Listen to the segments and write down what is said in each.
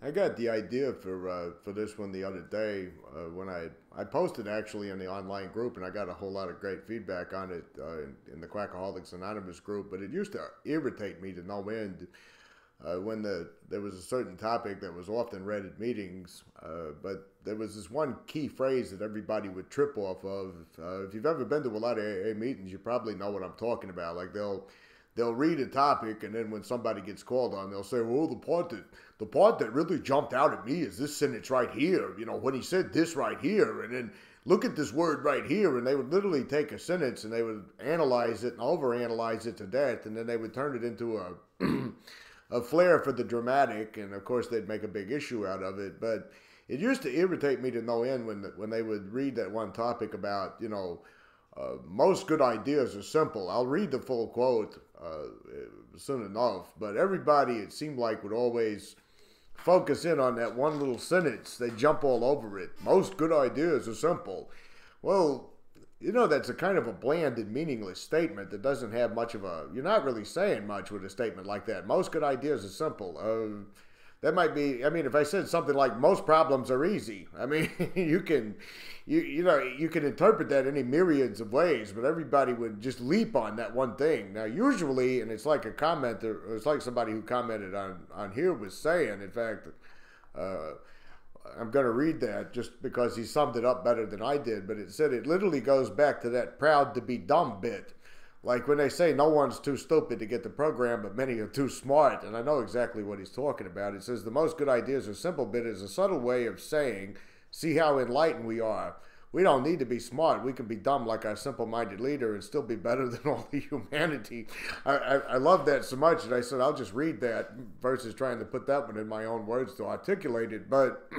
I got the idea for this one the other day when I posted actually in the online group, and I got a whole lot of great feedback on it in the Quackaholics Anonymous group. But it used to irritate me to no end when there was a certain topic that was often read at meetings, but there was this one key phrase that everybody would trip off of. If you've ever been to a lot of AA meetings, you probably know what I'm talking about. Like they'll read a topic, and then when somebody gets called on, they'll say, "Well, the part that really jumped out at me is this sentence right here. You know, when he said this right here, and then look at this word right here." And they would literally take a sentence and they would analyze it and overanalyze it to death, and then they would turn it into a flair for the dramatic, and of course they'd make a big issue out of it. But it used to irritate me to no end when they would read that one topic about, most good ideas are simple. I'll read the full quote soon enough, but everybody, it seemed like, would always focus in on that one little sentence. They jump all over it. Most good ideas are simple. Well, that's a kind of a bland and meaningless statement that doesn't have much of a... You're not really saying much with a statement like that. Most good ideas are simple. That might be... I mean, if I said something like, most problems are easy, I mean, you can interpret that any myriads of ways, but everybody would just leap on that one thing. Now, usually, and it's like a comment, or it's like somebody who commented on here was saying, in fact... I'm going to read that just because he summed it up better than I did, but it said it literally goes back to that proud to be dumb bit. Like when they say no one's too stupid to get the program, but many are too smart, and I know exactly what he's talking about. It says the most good ideas are simple bit is a subtle way of saying, see how enlightened we are. We don't need to be smart. We can be dumb like our simple-minded leader and still be better than all the humanity. I love that so much, and I said I'll just read that versus trying to put that one in my own words to articulate it. But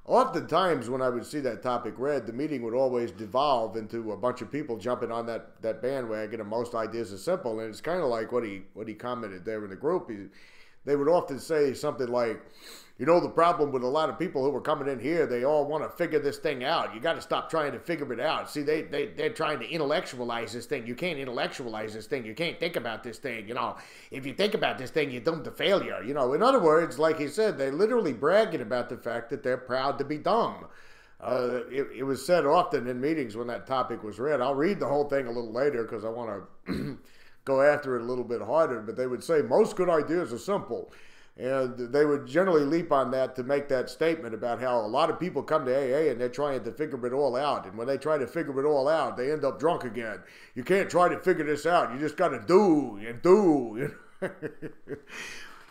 oftentimes when I would see that topic read, the meeting would always devolve into a bunch of people jumping on that bandwagon, and most ideas are simple. And it's kind of like what he commented there in the group. They would often say something like, the problem with a lot of people who are coming in here, they all want to figure this thing out. You got to stop trying to figure it out. See, they're trying to intellectualize this thing. You can't intellectualize this thing. You can't think about this thing. If you think about this thing, you're doomed to failure. In other words, like he said, they're literally bragging about the fact that they're proud to be dumb. It was said often in meetings when that topic was read. I'll read the whole thing a little later because I want to go after it a little bit harder. But they would say most good ideas are simple. And they would generally leap on that to make that statement about how a lot of people come to AA and they're trying to figure it all out. And when they try to figure it all out, they end up drunk again. You can't try to figure this out. You just got to do and do.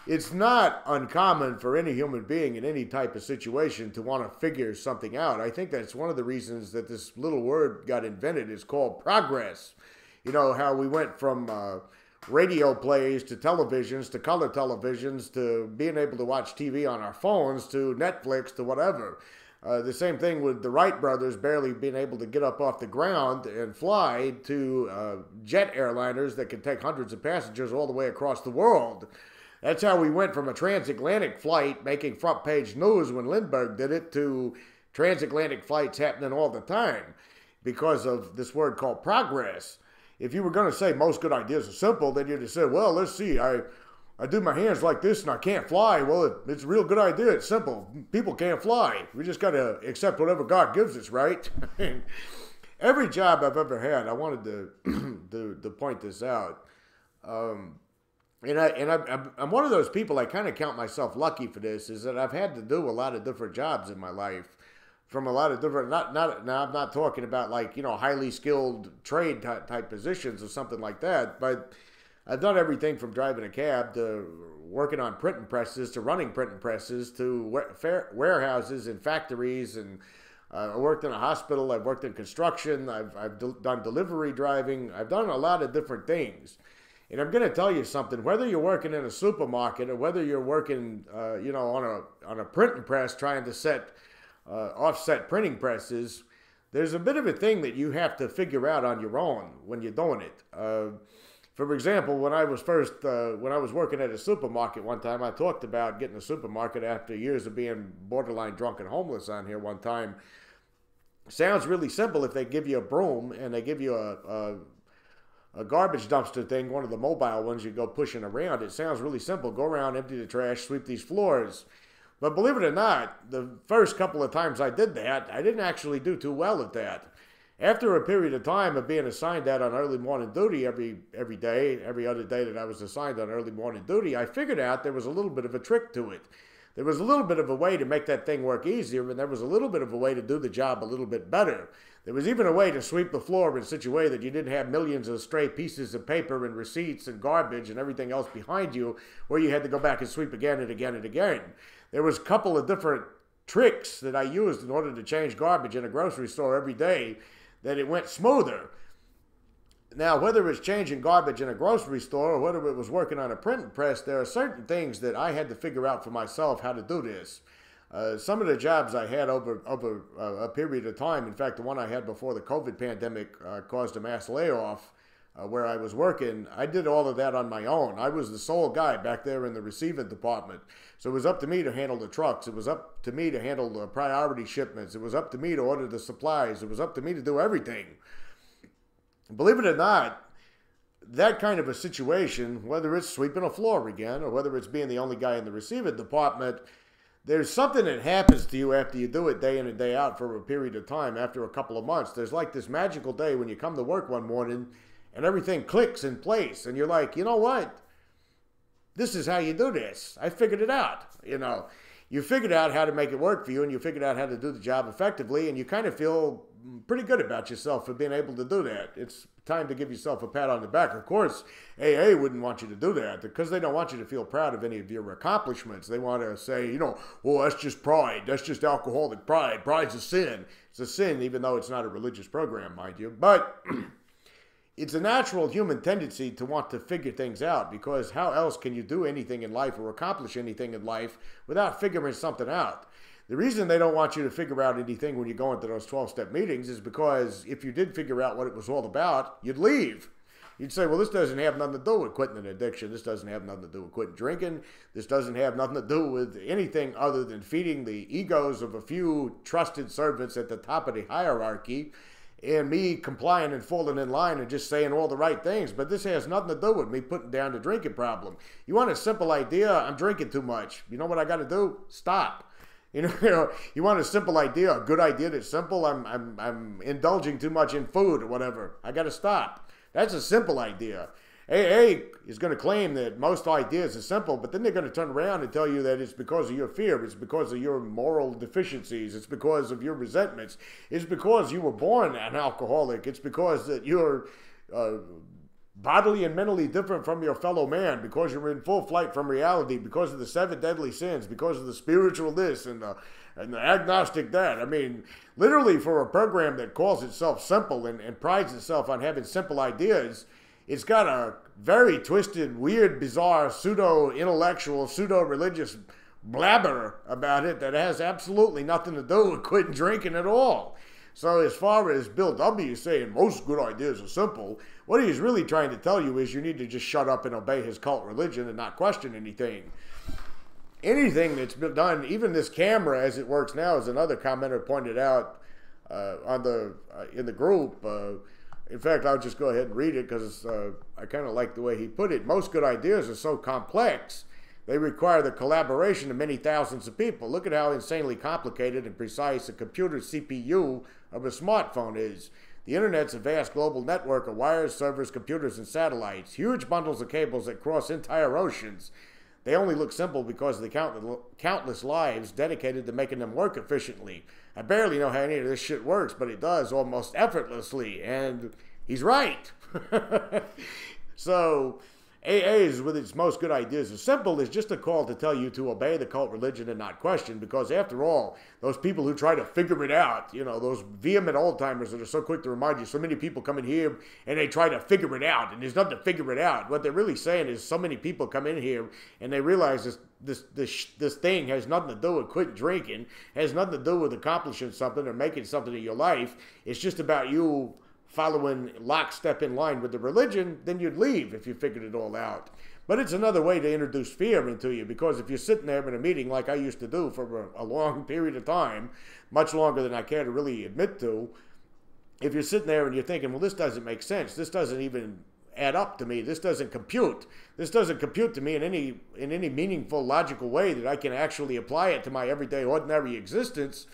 It's not uncommon for any human being in any type of situation to want to figure something out. I think that's one of the reasons that this little word got invented. It's called progress. How we went from... radio plays to televisions to color televisions to being able to watch TV on our phones to Netflix to whatever. The same thing with the Wright brothers barely being able to get up off the ground and fly to jet airliners that can take hundreds of passengers all the way across the world. That's how we went from a transatlantic flight making front page news when Lindbergh did it to transatlantic flights happening all the time because of this word called progress. If you were going to say most good ideas are simple, then you'd have said, well, let's see, I do my hands like this and I can't fly. Well, it's a real good idea. It's simple. People can't fly. We just got to accept whatever God gives us, right? Every job I've ever had, I wanted to point this out. I'm one of those people, I kind of count myself lucky for this, is that I've had to do a lot of different jobs in my life. From a lot of different, now I'm not talking about like, highly skilled trade type positions or something like that, but I've done everything from driving a cab to working on printing presses to running printing presses to warehouses and factories, and I worked in a hospital, I've worked in construction, I've done delivery driving, I've done a lot of different things. And I'm going to tell you something, whether you're working in a supermarket or whether you're working, on a printing press trying to set offset printing presses, there's a bit of a thing that you have to figure out on your own when you're doing it. For example, when I was working at a supermarket one time, I talked about getting a supermarket after years of being borderline drunk and homeless on here one time. Sounds really simple if they give you a broom and they give you a garbage dumpster thing, one of the mobile ones you go pushing around. It sounds really simple. Go around, empty the trash, sweep these floors. But believe it or not, the first couple of times I did that, I didn't actually do too well at that. After a period of time of being assigned that on early morning duty every day, every other day that I was assigned on early morning duty, I figured out there was a little bit of a trick to it. There was a little bit of a way to make that thing work easier, and there was a little bit of a way to do the job a little bit better. There was even a way to sweep the floor in such a way that you didn't have millions of stray pieces of paper and receipts and garbage and everything else behind you where you had to go back and sweep again and again and again. There was a couple of different tricks that I used in order to change garbage in a grocery store every day that it went smoother. Now, whether it was changing garbage in a grocery store or whether it was working on a printing press, there are certain things that I had to figure out for myself how to do this. Some of the jobs I had over a period of time, in fact, the one I had before the COVID pandemic caused a mass layoff where I was working, I did all of that on my own. I was the sole guy back there in the receiving department. So it was up to me to handle the trucks. It was up to me to handle the priority shipments. It was up to me to order the supplies. It was up to me to do everything. Believe it or not, that kind of a situation, whether it's sweeping a floor again or whether it's being the only guy in the receiving department, there's something that happens to you after you do it day in and day out for a period of time, after a couple of months. There's like this magical day when you come to work one morning and everything clicks in place and you're like, you know what? This is how you do this. I figured it out. You figured out how to make it work for you and you figured out how to do the job effectively and you kind of feel pretty good about yourself for being able to do that. It's time to give yourself a pat on the back. Of course, AA wouldn't want you to do that because they don't want you to feel proud of any of your accomplishments. They want to say, well, that's just pride. That's just alcoholic pride. Pride's a sin. It's a sin even though it's not a religious program, mind you. But it's a natural human tendency to want to figure things out because how else can you do anything in life or accomplish anything in life without figuring something out? The reason they don't want you to figure out anything when you go into those 12-step meetings is because if you did figure out what it was all about, you'd leave. You'd say, well, this doesn't have nothing to do with quitting an addiction. This doesn't have nothing to do with quitting drinking. This doesn't have nothing to do with anything other than feeding the egos of a few trusted servants at the top of the hierarchy and me complying and falling in line and just saying all the right things. But this has nothing to do with me putting down the drinking problem. You want a simple idea? I'm drinking too much. You know what I got to do? Stop. You want a simple idea, a good idea that's simple? I'm indulging too much in food or whatever. I got to stop. That's a simple idea. AA is going to claim that most ideas are simple, but then they're going to turn around and tell you that it's because of your fear, it's because of your moral deficiencies, it's because of your resentments, it's because you were born an alcoholic, it's because that you're bodily and mentally different from your fellow man, because you're in full flight from reality, because of the 7 deadly sins, because of the spiritual this and the agnostic that. I mean, literally for a program that calls itself simple and prides itself on having simple ideas, it's got a very twisted, weird, bizarre, pseudo-intellectual, pseudo-religious blabber about it that has absolutely nothing to do with quitting drinking at all. So as far as Bill W. saying most good ideas are simple, what he's really trying to tell you is you need to just shut up and obey his cult religion and not question anything. Anything that's been done, even this camera as it works now, as another commenter pointed out in the group. In fact, I'll just go ahead and read it because I kind of like the way he put it. Most good ideas are so complex, they require the collaboration of many thousands of people. Look at how insanely complicated and precise a computer CPU of a smartphone is. The internet's a vast global network of wires, servers, computers, and satellites. Huge bundles of cables that cross entire oceans. They only look simple because of the countless lives dedicated to making them work efficiently. I barely know how any of this shit works, but it does almost effortlessly. And he's right. So AA's, with its most good ideas, is simple, is just a call to tell you to obey the cult religion and not question, because after all, those people who try to figure it out, those vehement old-timers that are so quick to remind you, so many people come in here and they try to figure it out, and there's nothing to figure it out. What they're really saying is so many people come in here and they realize this thing has nothing to do with quitting drinking, has nothing to do with accomplishing something or making something in your life. It's just about you following lockstep in line with the religion. Then you'd leave if you figured it all out. But it's another way to introduce fear into you, because if you're sitting there in a meeting like I used to do for a long period of time, much longer than I care to really admit to, if you're sitting there and you're thinking, well, this doesn't make sense, this doesn't even add up to me. This doesn't compute. This doesn't compute to me in any meaningful, logical way that I can actually apply it to my everyday, ordinary existence.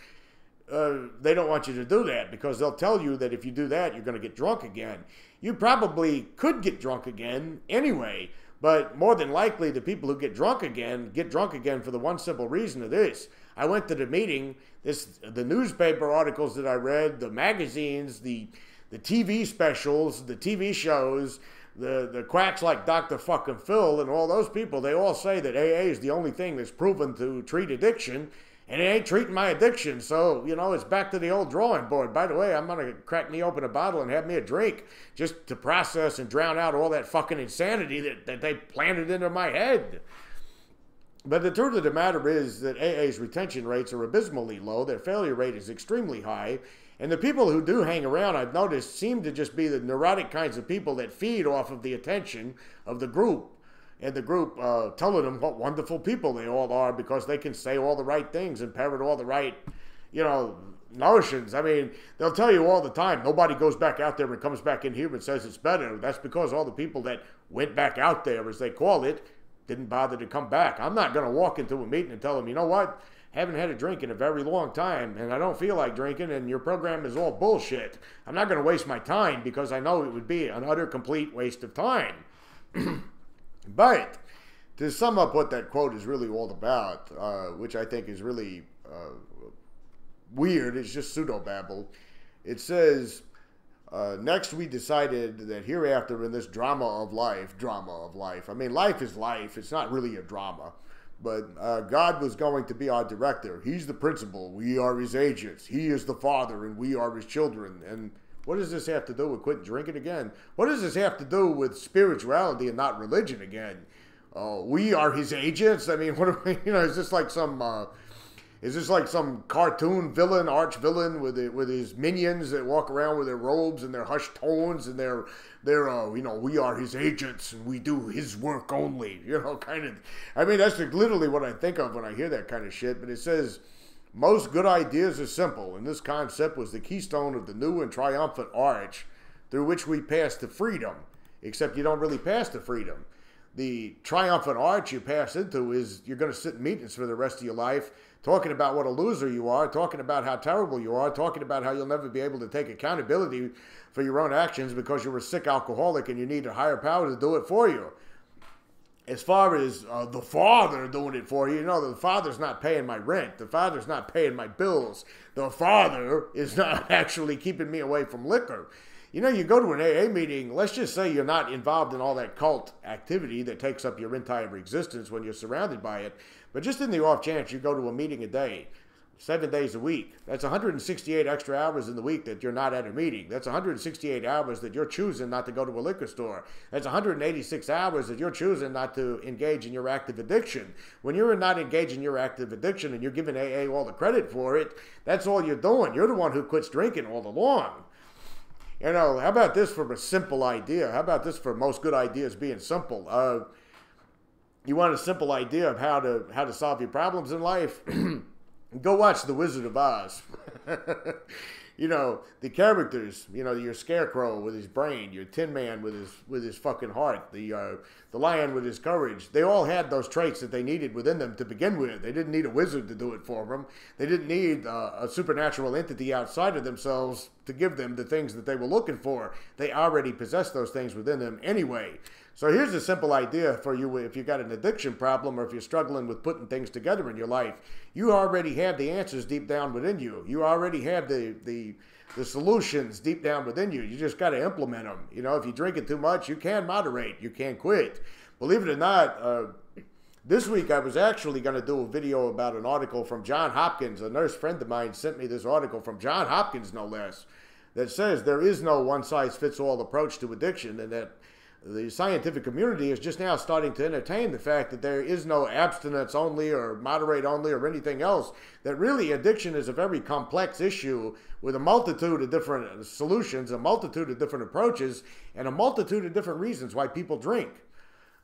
They don't want you to do that because they'll tell you that if you do that, you're going to get drunk again. You probably could get drunk again anyway, but more than likely, the people who get drunk again for the one simple reason of this. I went to the meeting, the newspaper articles that I read, the magazines, the TV specials, the TV shows, the quacks like Dr. fucking Phil and all those people, they all say that AA is the only thing that's proven to treat addiction, and it ain't treating my addiction. So, it's back to the old drawing board. By the way, I'm going to crack me open a bottle and have me a drink just to process and drown out all that fucking insanity that they planted into my head. But the truth of the matter is that AA's retention rates are abysmally low. Their failure rate is extremely high. And the people who do hang around, I've noticed, seem to just be the neurotic kinds of people that feed off of the attention of the group. And the group telling them what wonderful people they all are because they can say all the right things and parrot all the right, notions. I mean, they'll tell you all the time, nobody goes back out there and comes back in here and says it's better. That's because all the people that went back out there, as they call it, didn't bother to come back. I'm not going to walk into a meeting and tell them, you know what? Haven't had a drink in a very long time, and I don't feel like drinking, and your program is all bullshit. I'm not going to waste my time because I know it would be an utter, complete waste of time. But to sum up what that quote is really all about, which I think is really weird, it's just pseudo-babble. It says, next we decided that hereafter in this drama of life, I mean, life is life. It's not really a drama. But God was going to be our director. He's the principal. We are his agents. He is the father, and we are his children. And what does this have to do with quitting drinking again? What does this have to do with spirituality and not religion again? We are his agents. I mean, what are we, is this like some cartoon villain, arch villain with his minions that walk around with their robes and their hushed tones and they're we are his agents and we do his work only, kind of. I mean, that's literally what I think of when I hear that kind of shit. But it says, most good ideas are simple, and this concept was the keystone of the new and triumphant arch through which we pass to freedom, except you don't really pass to freedom. The triumphant arch you pass into is you're going to sit in meetings for the rest of your life talking about what a loser you are, talking about how terrible you are, talking about how you'll never be able to take accountability for your own actions because you're a sick alcoholic and you need a higher power to do it for you. As far as the Father doing it for you, the Father's not paying my rent. The Father's not paying my bills. The Father is not actually keeping me away from liquor. You go to an AA meeting, let's just say you're not involved in all that cult activity that takes up your entire existence when you're surrounded by it. But just in the off chance you go to a meeting a day, 7 days a week, that's 168 extra hours in the week that you're not at a meeting. That's 168 hours that you're choosing not to go to a liquor store. That's 186 hours that you're choosing not to engage in your active addiction. When you're not engaging in your active addiction and you're giving AA all the credit for it, that's all you're doing. You're the one who quits drinking all along. How about this for a simple idea? How about this for most good ideas being simple? You want a simple idea of how to solve your problems in life? Go watch The Wizard of Oz. The characters, your Scarecrow with his brain, your Tin Man with his fucking heart, the Lion with his courage. They all had those traits that they needed within them to begin with. They didn't need a wizard to do it for them. They didn't need a supernatural entity outside of themselves to give them the things that they were looking for. They already possessed those things within them anyway. So here's a simple idea for you if you've got an addiction problem or if you're struggling with putting things together in your life. You already have the answers deep down within you. You already have the solutions deep down within you. You just got to implement them. If you drink it too much, you can moderate. You can quit. Believe it or not, this week I was actually going to do a video about an article from John Hopkins. A nurse friend of mine sent me this article from John Hopkins, no less, that says there is no one-size-fits-all approach to addiction and that the scientific community is just now starting to entertain the fact that there is no abstinence only or moderate only or anything else, that really addiction is a very complex issue with a multitude of different solutions, a multitude of different approaches, and a multitude of different reasons why people drink.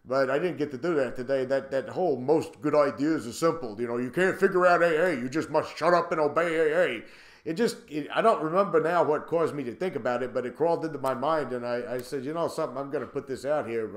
But I didn't get to do that today. That whole most good ideas is simple. You can't figure out AA. You just must shut up and obey AA. I don't remember now what caused me to think about it, but it crawled into my mind, and I said, you know something, I'm going to put this out here.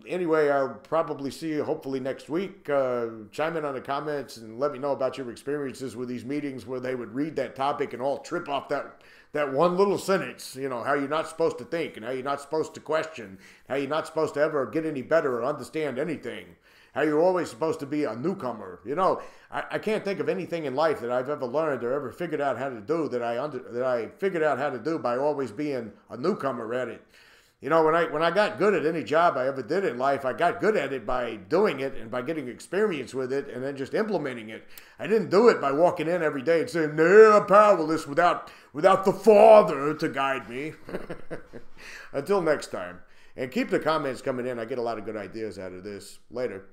Anyway, I'll probably see you hopefully next week. Chime in on the comments and let me know about your experiences with these meetings where they would read that topic and all trip off that one little sentence, you know, how you're not supposed to think and how you're not supposed to question, how you're not supposed to ever get any better or understand anything, how you're always supposed to be a newcomer. You know, I can't think of anything in life that I've ever learned or ever figured out how to do that I figured out how to do by always being a newcomer at it. You know, when I got good at any job I ever did in life, I got good at it by doing it and by getting experience with it and then just implementing it. I didn't do it by walking in every day and saying, "No, I'm powerless," without the Father to guide me. Until next time. And keep the comments coming in. I get a lot of good ideas out of this. Later.